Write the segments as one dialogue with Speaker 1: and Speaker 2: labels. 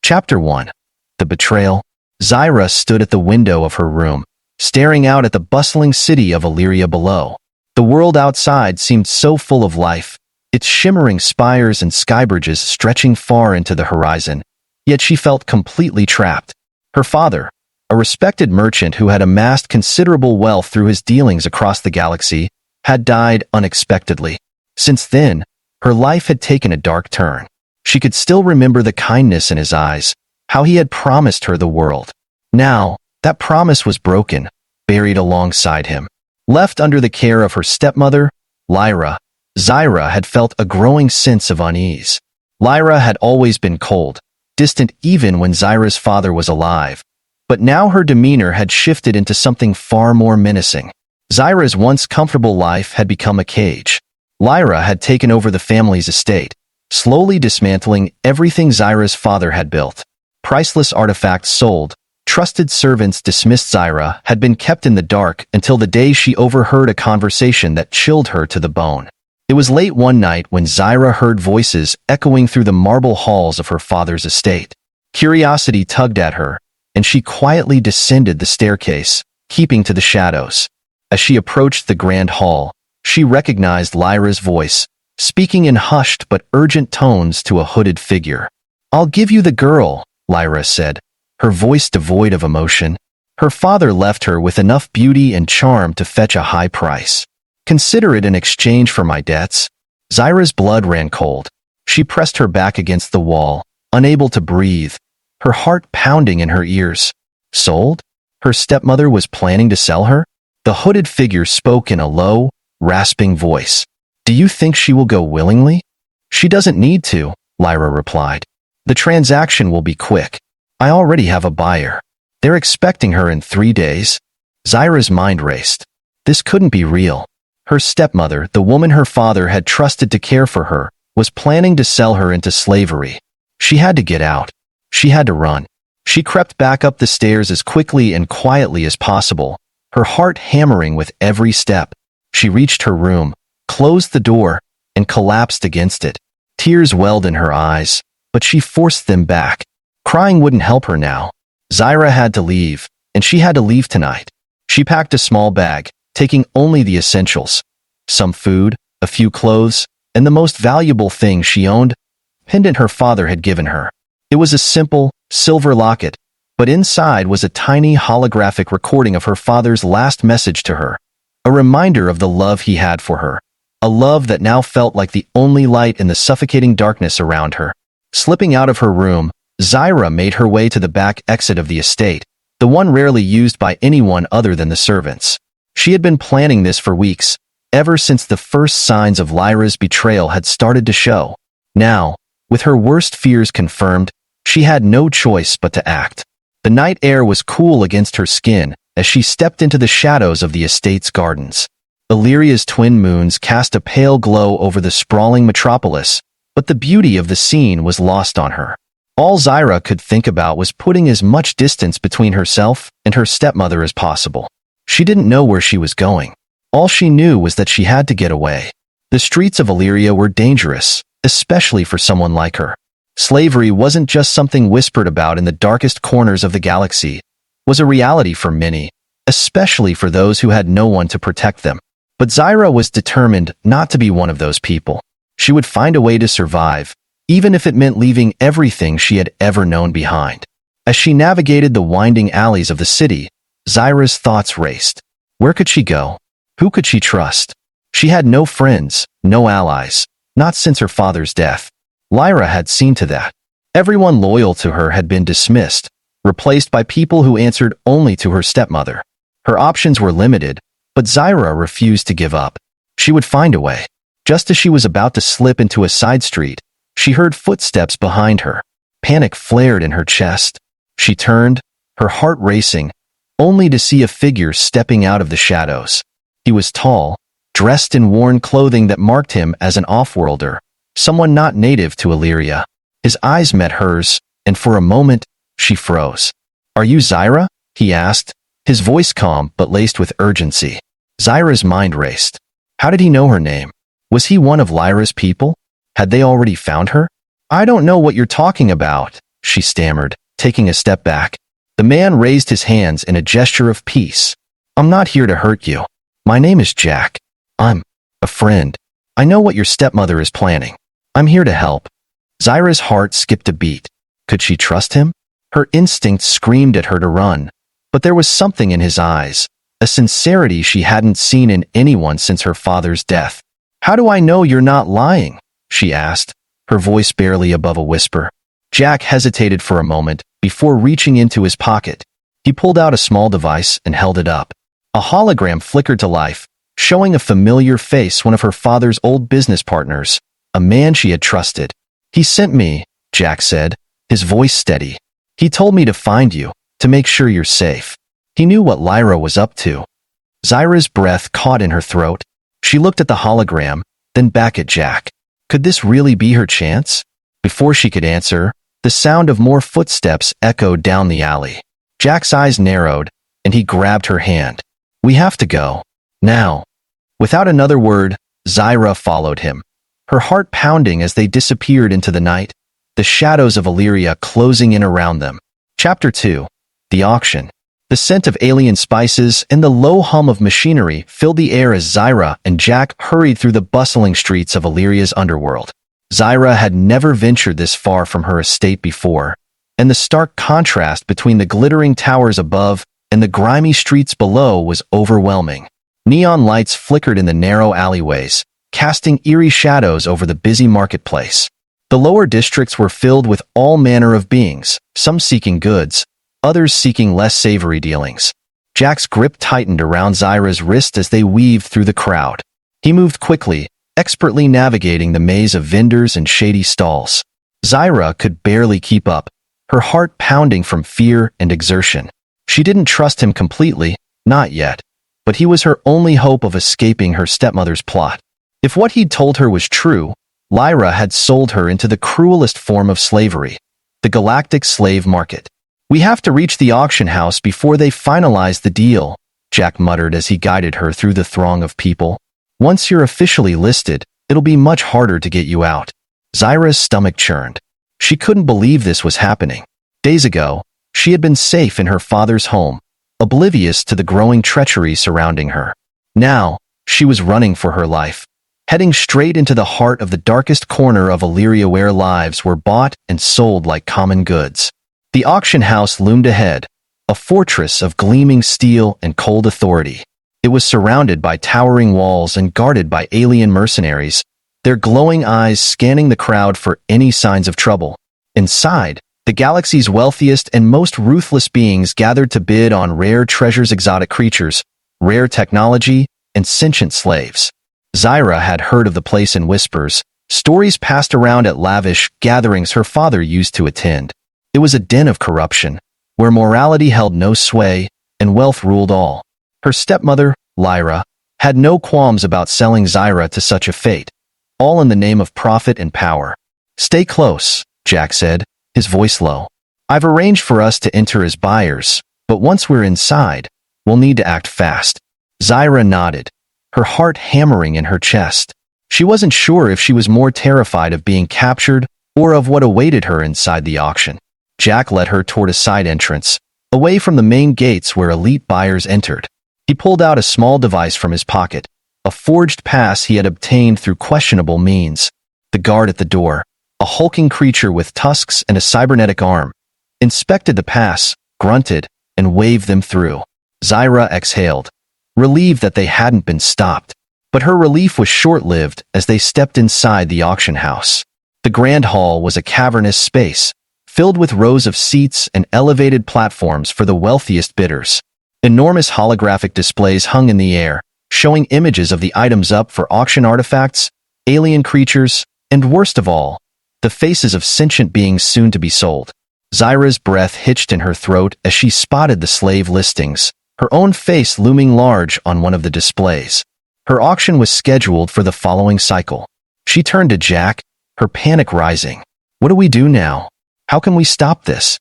Speaker 1: Chapter 1. The Betrayal. Zyra stood at the window of her room, staring out at the bustling city of Illyria below. The world outside seemed so full of life, its shimmering spires and skybridges stretching far into the horizon. Yet she felt completely trapped. Her father, a respected merchant who had amassed considerable wealth through his dealings across the galaxy, had died unexpectedly. Since then, her life had taken a dark turn. She could still remember the kindness in his eyes, how he had promised her the world. Now, that promise was broken, buried alongside him. Left under the care of her stepmother, Lyra, Zyra had felt a growing sense of unease. Lyra had always been cold, distant even when Zyra's father was alive. But now her demeanor had shifted into something far more menacing. Zyra's once comfortable life had become a cage. Lyra had taken over the family's estate, slowly dismantling everything Zyra's father had built. Priceless artifacts sold, trusted servants dismissed. Zyra had been kept in the dark until the day she overheard a conversation that chilled her to the bone. It was late one night when Zyra heard voices echoing through the marble halls of her father's estate. Curiosity tugged at her, and she quietly descended the staircase, keeping to the shadows. As she approached the grand hall, she recognized Lyra's voice, speaking in hushed but urgent tones to a hooded figure. "I'll give you the girl," Lyra said, her voice devoid of emotion. Her father left her with enough beauty and charm to fetch a high price. "Consider it in exchange for my debts." Zyra's blood ran cold. She pressed her back against the wall, unable to breathe, her heart pounding in her ears. Sold? Her stepmother was planning to sell her? The hooded figure spoke in a low, rasping voice. "Do you think she will go willingly?" "She doesn't need to," Lyra replied. "The transaction will be quick. I already have a buyer. They're expecting her in 3 days." Zyra's mind raced. This couldn't be real. Her stepmother, the woman her father had trusted to care for her, was planning to sell her into slavery. She had to get out. She had to run. She crept back up the stairs as quickly and quietly as possible, her heart hammering with every step. She reached her room, closed the door, and collapsed against it. Tears welled in her eyes, but she forced them back. Crying wouldn't help her now. Zyra had to leave, and she had to leave tonight. She packed a small bag, taking only the essentials. Some food, a few clothes, and the most valuable thing she owned, a pendant her father had given her. It was a simple, silver locket, but inside was a tiny holographic recording of her father's last message to her. A reminder of the love he had for her. A love that now felt like the only light in the suffocating darkness around her. Slipping out of her room, Zyra made her way to the back exit of the estate, the one rarely used by anyone other than the servants. She had been planning this for weeks, ever since the first signs of Lyra's betrayal had started to show. Now, with her worst fears confirmed, she had no choice but to act. The night air was cool against her skin as she stepped into the shadows of the estate's gardens. Illyria's twin moons cast a pale glow over the sprawling metropolis, but the beauty of the scene was lost on her. All Zyra could think about was putting as much distance between herself and her stepmother as possible. She didn't know where she was going. All she knew was that she had to get away. The streets of Illyria were dangerous, especially for someone like her. Slavery wasn't just something whispered about in the darkest corners of the galaxy. It was a reality for many, especially for those who had no one to protect them. But Zyra was determined not to be one of those people. She would find a way to survive, even if it meant leaving everything she had ever known behind. As she navigated the winding alleys of the city, Zyra's thoughts raced. Where could she go? Who could she trust? She had no friends, no allies, not since her father's death. Lyra had seen to that. Everyone loyal to her had been dismissed, replaced by people who answered only to her stepmother. Her options were limited, but Zyra refused to give up. She would find a way. Just as she was about to slip into a side street, she heard footsteps behind her. Panic flared in her chest. She turned, her heart racing, only to see a figure stepping out of the shadows. He was tall, dressed in worn clothing that marked him as an off-worlder, someone not native to Illyria. His eyes met hers, and for a moment, she froze. "Are you Zyra?" he asked, his voice calm but laced with urgency. Zyra's mind raced. How did he know her name? Was he one of Lyra's people? Had they already found her? "I don't know what you're talking about," she stammered, taking a step back. The man raised his hands in a gesture of peace. I'm not here to hurt you. My name is Jack. I'm a friend. I know what your stepmother is planning. I'm here to help. Zyra's heart skipped a beat. Could she trust him? Her instincts screamed at her to run, but there was something in his eyes, a sincerity she hadn't seen in anyone since her father's death. How do I know you're not lying? She asked, her voice barely above a whisper. Jack hesitated for a moment before reaching into his pocket. He pulled out a small device and held it up. A hologram flickered to life, showing a familiar face, one of her father's old business partners, a man she had trusted. He sent me, Jack said, his voice steady. He told me to find you, to make sure you're safe. He knew what Lyra was up to. Zyra's breath caught in her throat. She looked at the hologram, then back at Jack. Could this really be her chance? Before she could answer, the sound of more footsteps echoed down the alley. Jack's eyes narrowed, and he grabbed her hand. We have to go. Now. Without another word, Zyra followed him, her heart pounding as they disappeared into the night, the shadows of Illyria closing in around them. Chapter 2. The Auction. The scent of alien spices and the low hum of machinery filled the air as Zyra and Jack hurried through the bustling streets of Illyria's underworld. Zyra had never ventured this far from her estate before, and the stark contrast between the glittering towers above and the grimy streets below was overwhelming. Neon lights flickered in the narrow alleyways, casting eerie shadows over the busy marketplace. The lower districts were filled with all manner of beings, some seeking goods, others seeking less savory dealings. Jack's grip tightened around Zyra's wrist as they weaved through the crowd. He moved quickly, expertly navigating the maze of vendors and shady stalls. Zyra could barely keep up, her heart pounding from fear and exertion. She didn't trust him completely, not yet, but he was her only hope of escaping her stepmother's plot. If what he'd told her was true, Lyra had sold her into the cruelest form of slavery, the Galactic slave market. We have to reach the auction house before they finalize the deal, Jack muttered as he guided her through the throng of people. Once you're officially listed, it'll be much harder to get you out. Zyra's stomach churned. She couldn't believe this was happening. Days ago, she had been safe in her father's home, oblivious to the growing treachery surrounding her. Now, she was running for her life, heading straight into the heart of the darkest corner of Illyria where lives were bought and sold like common goods. The auction house loomed ahead, a fortress of gleaming steel and cold authority. It was surrounded by towering walls and guarded by alien mercenaries, their glowing eyes scanning the crowd for any signs of trouble. Inside, the galaxy's wealthiest and most ruthless beings gathered to bid on rare treasures, exotic creatures, rare technology, and sentient slaves. Zyra had heard of the place in whispers, stories passed around at lavish gatherings her father used to attend. It was a den of corruption, where morality held no sway and wealth ruled all. Her stepmother, Lyra, had no qualms about selling Zyra to such a fate, all in the name of profit and power. Stay close, Jack said, his voice low. I've arranged for us to enter as buyers, but once we're inside, we'll need to act fast. Zyra nodded, her heart hammering in her chest. She wasn't sure if she was more terrified of being captured or of what awaited her inside the auction. Jack led her toward a side entrance, away from the main gates where elite buyers entered. He pulled out a small device from his pocket, a forged pass he had obtained through questionable means. The guard at the door, a hulking creature with tusks and a cybernetic arm, inspected the pass, grunted, and waved them through. Zyra exhaled, relieved that they hadn't been stopped. But her relief was short-lived as they stepped inside the auction house. The grand hall was a cavernous space, filled with rows of seats and elevated platforms for the wealthiest bidders. Enormous holographic displays hung in the air, showing images of the items up for auction, artifacts, alien creatures, and worst of all, the faces of sentient beings soon to be sold. Zyra's breath hitched in her throat as she spotted the slave listings, her own face looming large on one of the displays. Her auction was scheduled for the following cycle. She turned to Jack, her panic rising. What do we do now? How can we stop this?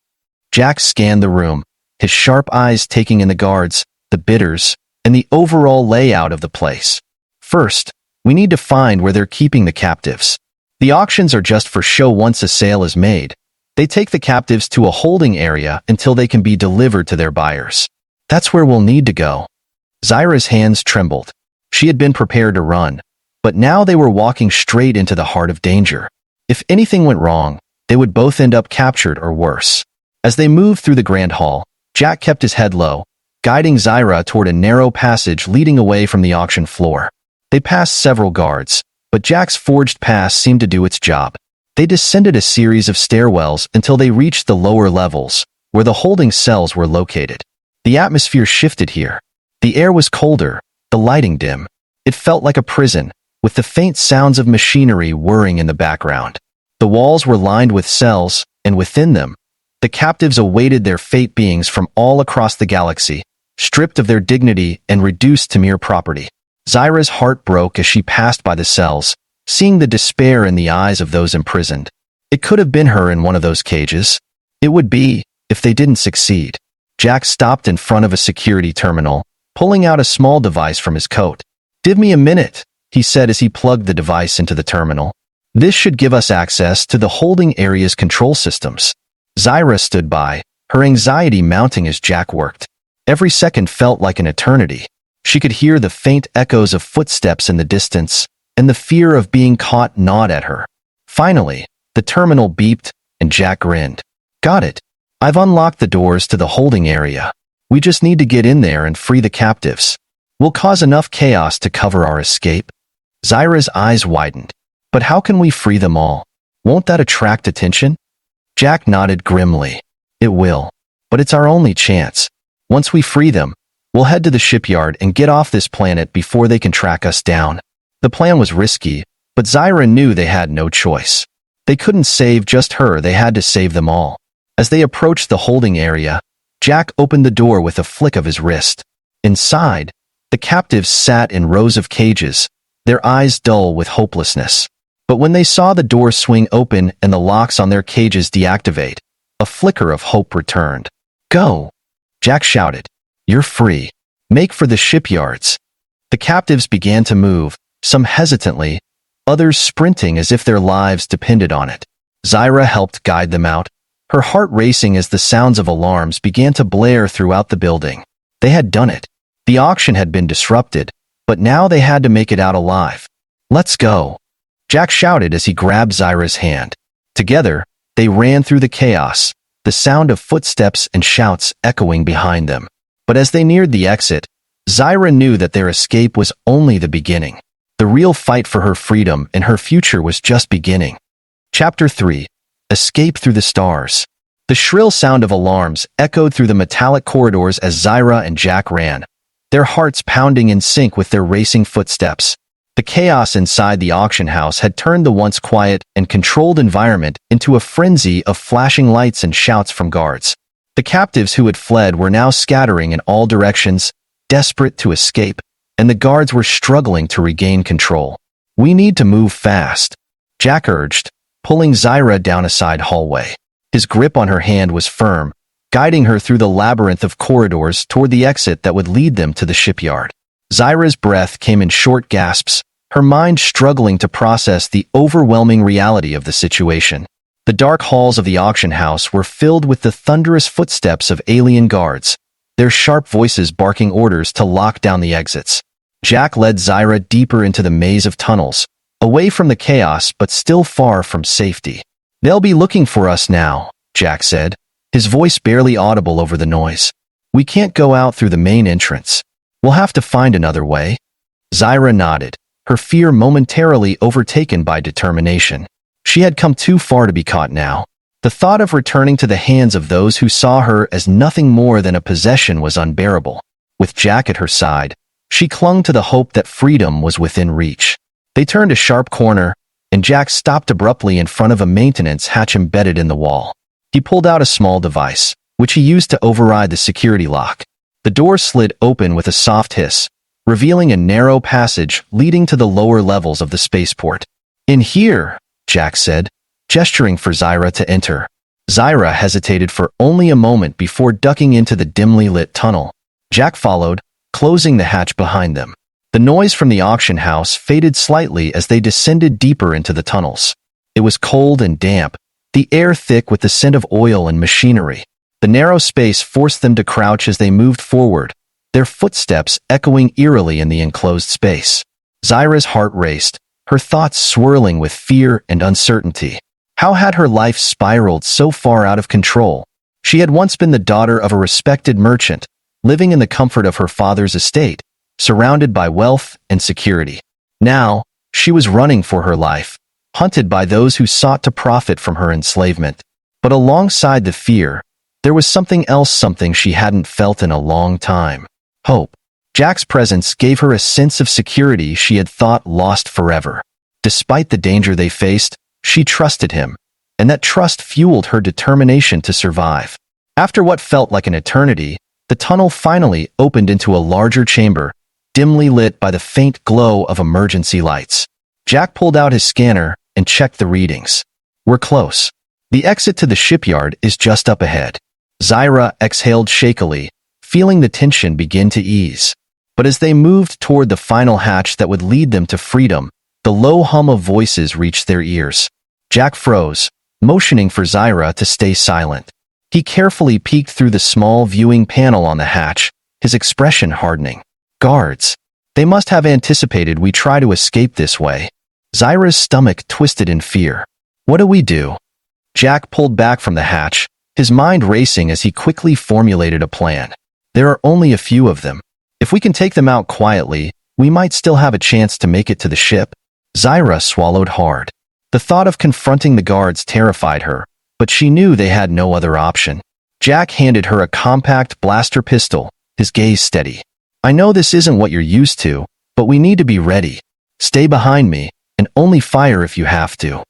Speaker 1: Jack scanned the room, his sharp eyes taking in the guards, the bidders, and the overall layout of the place. First, we need to find where they're keeping the captives. The auctions are just for show once a sale is made, They take the captives to a holding area until they can be delivered to their buyers. That's where we'll need to go. Zyra's hands trembled. She had been prepared to run, but now they were walking straight into the heart of danger. If anything went wrong, they would both end up captured or worse. As they moved through the grand hall, Jack kept his head low, guiding Zyra toward a narrow passage leading away from the auction floor. They passed several guards, but Jack's forged pass seemed to do its job. They descended a series of stairwells until they reached the lower levels, where the holding cells were located. The atmosphere shifted here. The air was colder, the lighting dim. It felt like a prison, with the faint sounds of machinery whirring in the background. The walls were lined with cells, and within them, the captives awaited their fate, beings from all across the galaxy, stripped of their dignity and reduced to mere property. Zyra's heart broke as she passed by the cells, seeing the despair in the eyes of those imprisoned. It could have been her in one of those cages. It would be, if they didn't succeed. Jack stopped in front of a security terminal, pulling out a small device from his coat. "Give me a minute," he said as he plugged the device into the terminal. "This should give us access to the holding area's control systems." Zyra stood by, her anxiety mounting as Jack worked. Every second felt like an eternity. She could hear the faint echoes of footsteps in the distance, and the fear of being caught gnawed at her. Finally, the terminal beeped, and Jack grinned. "Got it. I've unlocked the doors to the holding area. We just need to get in there and free the captives. We'll cause enough chaos to cover our escape." Zyra's eyes widened. "But how can we free them all? Won't that attract attention?" Jack nodded grimly. "It will. But it's our only chance. Once we free them, we'll head to the shipyard and get off this planet before they can track us down." The plan was risky, but Zyra knew they had no choice. They couldn't save just her, they had to save them all. As they approached the holding area, Jack opened the door with a flick of his wrist. Inside, the captives sat in rows of cages, their eyes dull with hopelessness. But when they saw the door swing open and the locks on their cages deactivate, a flicker of hope returned. "Go!" Jack shouted. "You're free. Make for the shipyards." The captives began to move, some hesitantly, others sprinting as if their lives depended on it. Zyra helped guide them out, her heart racing as the sounds of alarms began to blare throughout the building. They had done it. The auction had been disrupted, but now they had to make it out alive. "Let's go!" Jack shouted as he grabbed Zyra's hand. Together, they ran through the chaos, the sound of footsteps and shouts echoing behind them. But as they neared the exit, Zyra knew that their escape was only the beginning. The real fight for her freedom and her future was just beginning. Chapter 3. Escape Through the Stars. The shrill sound of alarms echoed through the metallic corridors as Zyra and Jack ran, their hearts pounding in sync with their racing footsteps. The chaos inside the auction house had turned the once quiet and controlled environment into a frenzy of flashing lights and shouts from guards. The captives who had fled were now scattering in all directions, desperate to escape, and the guards were struggling to regain control. "We need to move fast," Jack urged, pulling Zyra down a side hallway. His grip on her hand was firm, guiding her through the labyrinth of corridors toward the exit that would lead them to the shipyard. Zyra's breath came in short gasps, her mind struggling to process the overwhelming reality of the situation. The dark halls of the auction house were filled with the thunderous footsteps of alien guards, their sharp voices barking orders to lock down the exits. Jack led Zyra deeper into the maze of tunnels, away from the chaos but still far from safety. "They'll be looking for us now," Jack said, his voice barely audible over the noise. "We can't go out through the main entrance. We'll have to find another way." Zyra nodded, her fear momentarily overtaken by determination. She had come too far to be caught now. The thought of returning to the hands of those who saw her as nothing more than a possession was unbearable. With Jack at her side, she clung to the hope that freedom was within reach. They turned a sharp corner, and Jack stopped abruptly in front of a maintenance hatch embedded in the wall. He pulled out a small device, which he used to override the security lock. The door slid open with a soft hiss, revealing a narrow passage leading to the lower levels of the spaceport. "In here," Jack said, gesturing for Zyra to enter. Zyra hesitated for only a moment before ducking into the dimly lit tunnel. Jack followed, closing the hatch behind them. The noise from the auction house faded slightly as they descended deeper into the tunnels. It was cold and damp, the air thick with the scent of oil and machinery. The narrow space forced them to crouch as they moved forward, their footsteps echoing eerily in the enclosed space. Zyra's heart raced, her thoughts swirling with fear and uncertainty. How had her life spiraled so far out of control? She had once been the daughter of a respected merchant, living in the comfort of her father's estate, surrounded by wealth and security. Now, she was running for her life, hunted by those who sought to profit from her enslavement. But alongside the fear, there was something else, something she hadn't felt in a long time. Hope. Jack's presence gave her a sense of security she had thought lost forever. Despite the danger they faced, she trusted him, and that trust fueled her determination to survive. After what felt like an eternity, the tunnel finally opened into a larger chamber, dimly lit by the faint glow of emergency lights. Jack pulled out his scanner and checked the readings. We're close. The exit to the shipyard is just up ahead. Zyra exhaled shakily, feeling the tension begin to ease. But as they moved toward the final hatch that would lead them to freedom, the low hum of voices reached their ears. Jack froze, motioning for Zyra to stay silent. He carefully peeked through the small viewing panel on the hatch, his expression hardening. Guards. They must have anticipated we try to escape this way. Zyra's stomach twisted in fear. What do we do? Jack pulled back from the hatch, his mind racing as he quickly formulated a plan. There are only a few of them. If we can take them out quietly, we might still have a chance to make it to the ship. Zyra swallowed hard. The thought of confronting the guards terrified her, but she knew they had no other option. Jack handed her a compact blaster pistol, his gaze steady. I know this isn't what you're used to, but we need to be ready. Stay behind me, and only fire if you have to.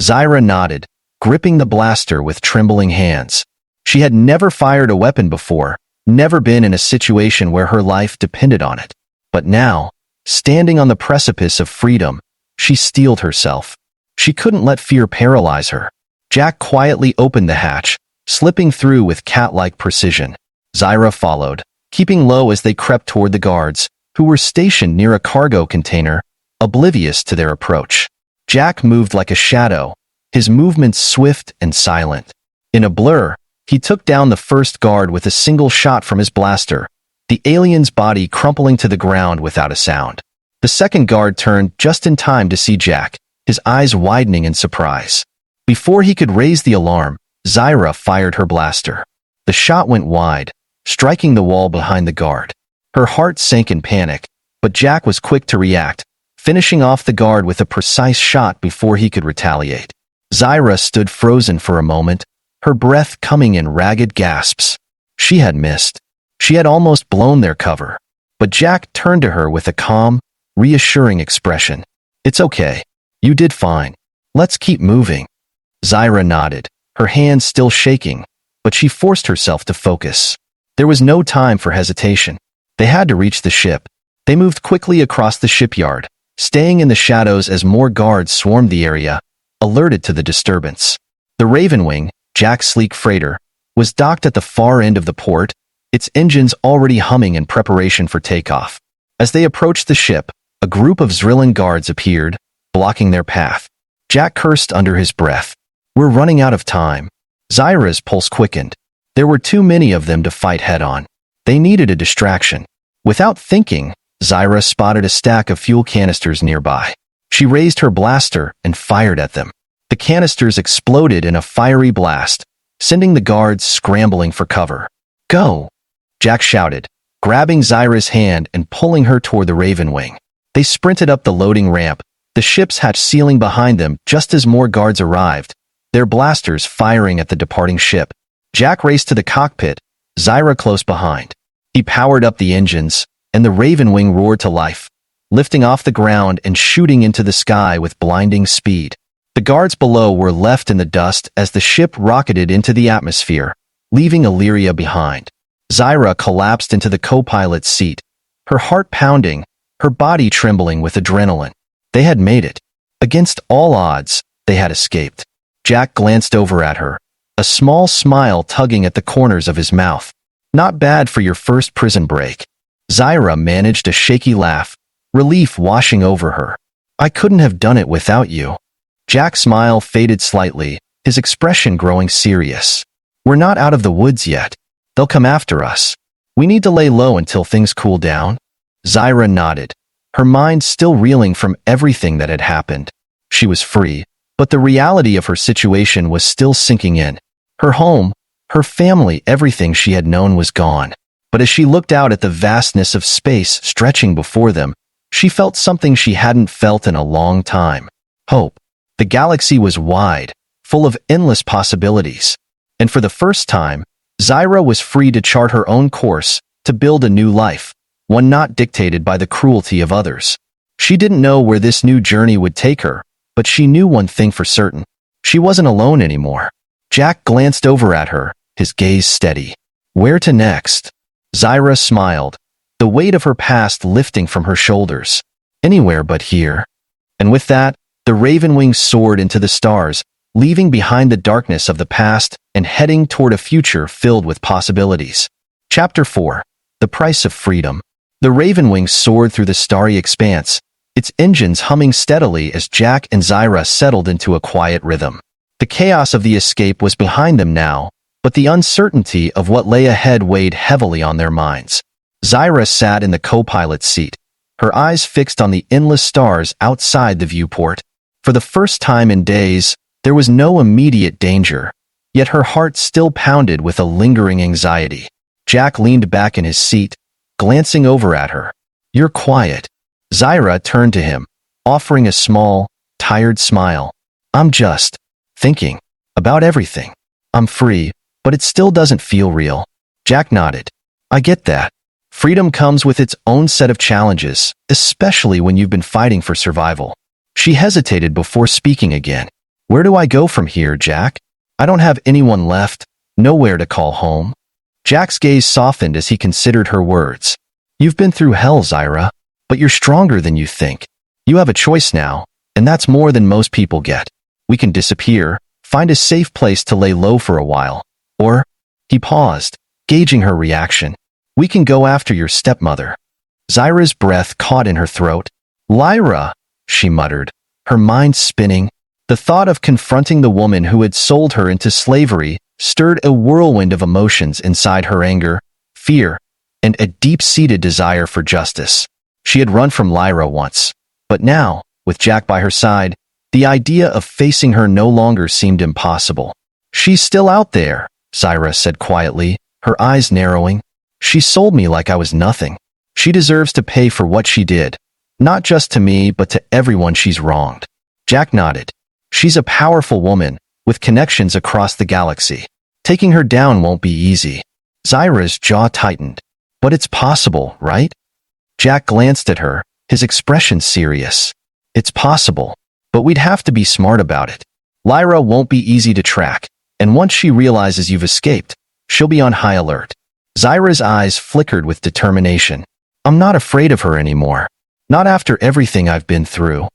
Speaker 1: Zyra nodded, gripping the blaster with trembling hands. She had never fired a weapon before, never been in a situation where her life depended on it. But now, standing on the precipice of freedom, she steeled herself. She couldn't let fear paralyze her. Jack quietly opened the hatch, slipping through with cat-like precision. Zyra followed, keeping low as they crept toward the guards, who were stationed near a cargo container, oblivious to their approach. Jack moved like a shadow, his movements swift and silent. In a blur, he took down the first guard with a single shot from his blaster, the alien's body crumpling to the ground without a sound. The second guard turned just in time to see Jack, his eyes widening in surprise. Before he could raise the alarm, Zyra fired her blaster. The shot went wide, striking the wall behind the guard. Her heart sank in panic, but Jack was quick to react, finishing off the guard with a precise shot before he could retaliate. Zyra stood frozen for a moment, her breath coming in ragged gasps. She had missed. She had almost blown their cover. But Jack turned to her with a calm, reassuring expression. It's okay. You did fine. Let's keep moving. Zyra nodded, her hands still shaking, but she forced herself to focus. There was no time for hesitation. They had to reach the ship. They moved quickly across the shipyard, staying in the shadows as more guards swarmed the area, alerted to the disturbance. The Ravenwing, Jack's sleek freighter, was docked at the far end of the port, its engines already humming in preparation for takeoff. As they approached the ship, a group of Zrillan guards appeared, blocking their path. Jack cursed under his breath. We're running out of time. Zyra's pulse quickened. There were too many of them to fight head-on. They needed a distraction. Without thinking, Zyra spotted a stack of fuel canisters nearby. She raised her blaster and fired at them. The canisters exploded in a fiery blast, sending the guards scrambling for cover. Go! Jack shouted, grabbing Zyra's hand and pulling her toward the Ravenwing. They sprinted up the loading ramp, the ship's hatch sealing behind them just as more guards arrived, their blasters firing at the departing ship. Jack raced to the cockpit, Zyra close behind. He powered up the engines, and the Ravenwing roared to life, lifting off the ground and shooting into the sky with blinding speed. The guards below were left in the dust as the ship rocketed into the atmosphere, leaving Illyria behind. Zyra collapsed into the co-pilot's seat, her heart pounding, her body trembling with adrenaline. They had made it. Against all odds, they had escaped. Jack glanced over at her, a small smile tugging at the corners of his mouth. Not bad for your first prison break. Zyra managed a shaky laugh, relief washing over her. I couldn't have done it without you. Jack's smile faded slightly, his expression growing serious. "We're not out of the woods yet. They'll come after us. We need to lay low until things cool down." Zyra nodded, her mind still reeling from everything that had happened. She was free, but the reality of her situation was still sinking in. Her home, her family, everything she had known was gone. But as she looked out at the vastness of space stretching before them, she felt something she hadn't felt in a long time. Hope. The galaxy was wide, full of endless possibilities. And for the first time, Zyra was free to chart her own course, to build a new life, one not dictated by the cruelty of others. She didn't know where this new journey would take her, but she knew one thing for certain. She wasn't alone anymore. Jack glanced over at her, his gaze steady. Where to next? Zyra smiled, the weight of her past lifting from her shoulders. Anywhere but here. And with that, the raven wings soared into the stars, leaving behind the darkness of the past and heading toward a future filled with possibilities. Chapter 4. The Price of Freedom. The raven wings soared through the starry expanse, its engines humming steadily as Jack and Zyra settled into a quiet rhythm. The chaos of the escape was behind them now, but the uncertainty of what lay ahead weighed heavily on their minds. Zyra sat in the co-pilot's seat, her eyes fixed on the endless stars outside the viewport. For the first time in days, there was no immediate danger, yet her heart still pounded with a lingering anxiety. Jack leaned back in his seat, glancing over at her. "You're quiet." Zyra turned to him, offering a small, tired smile. "I'm just thinking about everything. I'm free, but it still doesn't feel real." Jack nodded. "I get that. Freedom comes with its own set of challenges, especially when you've been fighting for survival." She hesitated before speaking again. "Where do I go from here, Jack? I don't have anyone left, nowhere to call home." Jack's gaze softened as he considered her words. "You've been through hell, Zyra, but you're stronger than you think. You have a choice now, and that's more than most people get. We can disappear, find a safe place to lay low for a while. Or," he paused, gauging her reaction, "we can go after your stepmother." Zyra's breath caught in her throat. "Lyra," she muttered, her mind spinning. The thought of confronting the woman who had sold her into slavery stirred a whirlwind of emotions inside her: anger, fear, and a deep-seated desire for justice. She had run from Lyra once, but now, with Jack by her side, the idea of facing her no longer seemed impossible. "She's still out there," Zyra said quietly, her eyes narrowing. "She sold me like I was nothing. She deserves to pay for what she did, not just to me but to everyone she's wronged." Jack nodded. "She's a powerful woman, with connections across the galaxy. Taking her down won't be easy." Zyra's jaw tightened. "But it's possible, right?" Jack glanced at her, his expression serious. "It's possible, but we'd have to be smart about it. Lyra won't be easy to track, and once she realizes you've escaped, she'll be on high alert." Zyra's eyes flickered with determination. "I'm not afraid of her anymore. Not after everything I've been through."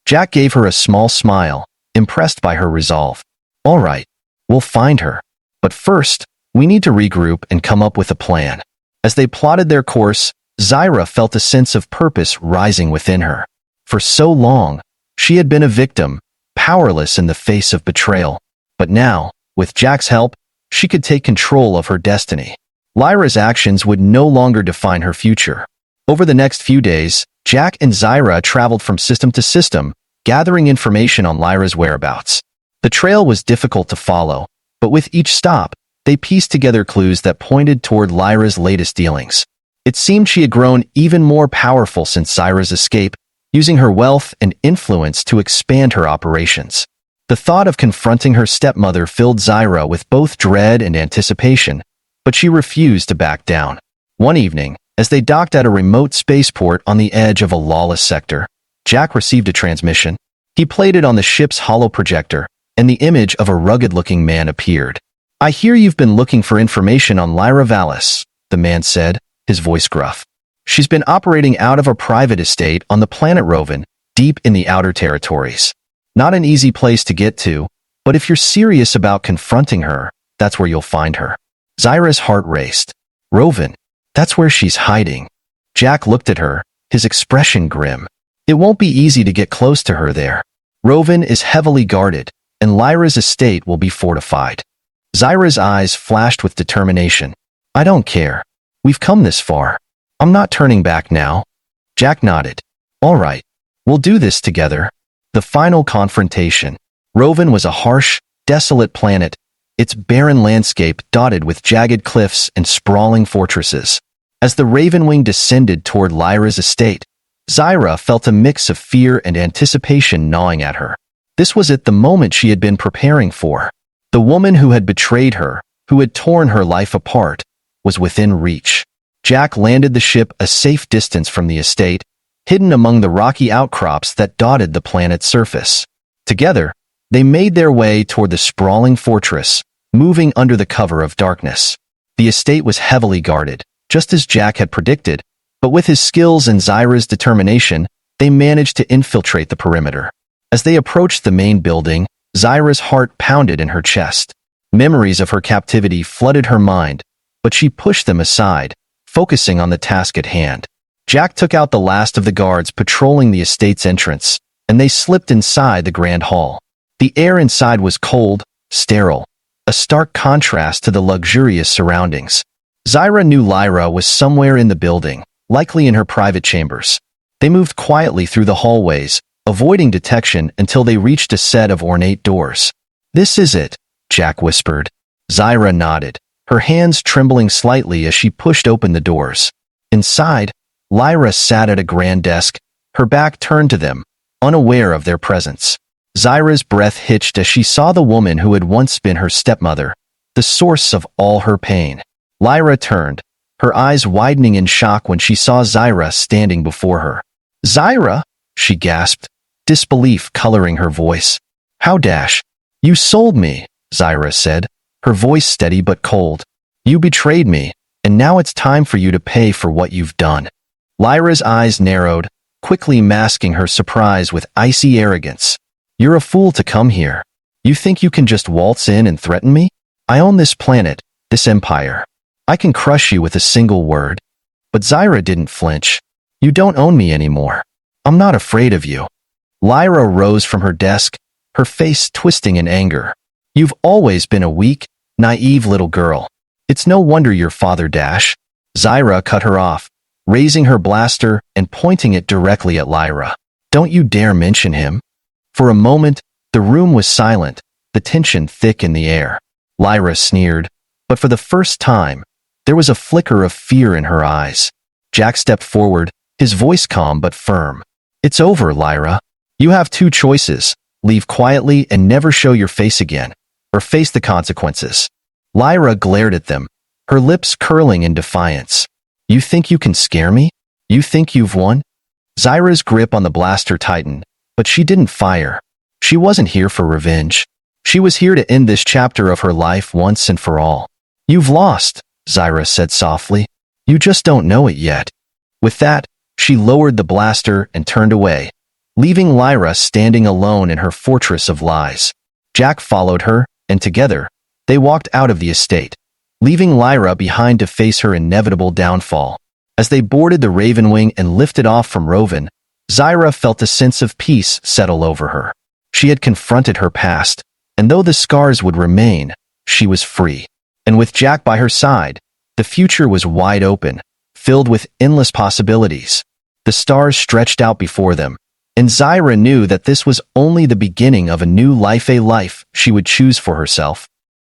Speaker 1: Jack gave her a small smile, impressed by her resolve. "All right, we'll find her. But first, we need to regroup and come up with a plan." As they plotted their course, Zyra felt a sense of purpose rising within her. For so long, she had been a victim, powerless in the face of betrayal. But now, with Jack's help, she could take control of her destiny. Lyra's actions would no longer define her future. Over the next few days, Jack and Zyra traveled from system to system, gathering information on Lyra's whereabouts. The trail was difficult to follow, but with each stop, they pieced together clues that pointed toward Lyra's latest dealings. It seemed she had grown even more powerful since Zyra's escape, using her wealth and influence to expand her operations. The thought of confronting her stepmother filled Zyra with both dread and anticipation, but she refused to back down. One evening, as they docked at a remote spaceport on the edge of a lawless sector, Jack received a transmission. He played it on the ship's holo projector, and the image of a rugged-looking man appeared. "I hear you've been looking for information on Lyra Vallis," the man said, his voice gruff. "She's been operating out of a private estate on the planet Rovan, deep in the outer territories. Not an easy place to get to, but if you're serious about confronting her, that's where you'll find her." Zyra's heart raced. "Rovan, that's where she's hiding." Jack looked at her, his expression grim. "It won't be easy to get close to her there. Rovan is heavily guarded, and Lyra's estate will be fortified. Zyra's eyes flashed with determination. I don't care. We've come this far. I'm not turning back now. Jack nodded. All right. We'll do this together. The final confrontation. Roven was a harsh, desolate planet, its barren landscape dotted with jagged cliffs and sprawling fortresses. As the Ravenwing descended toward Lyra's estate, Zyra felt a mix of fear and anticipation gnawing at her. This was the moment she had been preparing for. The woman who had betrayed her, who had torn her life apart, was within reach. Jack landed the ship a safe distance from the estate, hidden among the rocky outcrops that dotted the planet's surface. Together, they made their way toward the sprawling fortress, moving under the cover of darkness. The estate was heavily guarded, just as Jack had predicted, but with his skills and Zyra's determination, they managed to infiltrate the perimeter. As they approached the main building, Zyra's heart pounded in her chest. Memories of her captivity flooded her mind, but she pushed them aside, focusing on the task at hand. Jack took out the last of the guards patrolling the estate's entrance, and they slipped inside the grand hall. The air inside was cold, sterile, a stark contrast to the luxurious surroundings. Zyra knew Lyra was somewhere in the building, likely in her private chambers. They moved quietly through the hallways, avoiding detection until they reached a set of ornate doors. This is it, Jack whispered. Zyra nodded, her hands trembling slightly as she pushed open the doors. Inside, Lyra sat at a grand desk, her back turned to them, unaware of their presence. Zyra's breath hitched as she saw the woman who had once been her stepmother, the source of all her pain. Lyra turned, her eyes widening in shock when she saw Zyra standing before her. Zyra, she gasped, disbelief coloring her voice. How dash? You sold me, Zyra said, her voice steady but cold. You betrayed me, and now it's time for you to pay for what you've done. Lyra's eyes narrowed, quickly masking her surprise with icy arrogance. You're a fool to come here. You think you can just waltz in and threaten me? I own this planet, this empire. I can crush you with a single word. But Zyra didn't flinch. You don't own me anymore. I'm not afraid of you. Lyra rose from her desk, her face twisting in anger. You've always been a weak, naive little girl. It's no wonder your father Dash. Zyra cut her off, raising her blaster and pointing it directly at Lyra. Don't you dare mention him. For a moment, the room was silent, the tension thick in the air. Lyra sneered, but for the first time, there was a flicker of fear in her eyes. Jack stepped forward, his voice calm but firm. It's over, Lyra. You have two choices. Leave quietly and never show your face again, or face the consequences. Lyra glared at them, her lips curling in defiance. You think you can scare me? You think you've won? Zyra's grip on the blaster tightened, but she didn't fire. She wasn't here for revenge. She was here to end this chapter of her life once and for all. You've lost, Zyra said softly. You just don't know it yet. With that, she lowered the blaster and turned away, leaving Lyra standing alone in her fortress of lies. Jack followed her, and together, they walked out of the estate, leaving Lyra behind to face her inevitable downfall. As they boarded the Ravenwing and lifted off from Roven, Zyra felt a sense of peace settle over her. She had confronted her past, and though the scars would remain, she was free. And with Jack by her side, the future was wide open, filled with endless possibilities. The stars stretched out before them, and Zyra knew that this was only the beginning of a new life, a life she would choose for herself.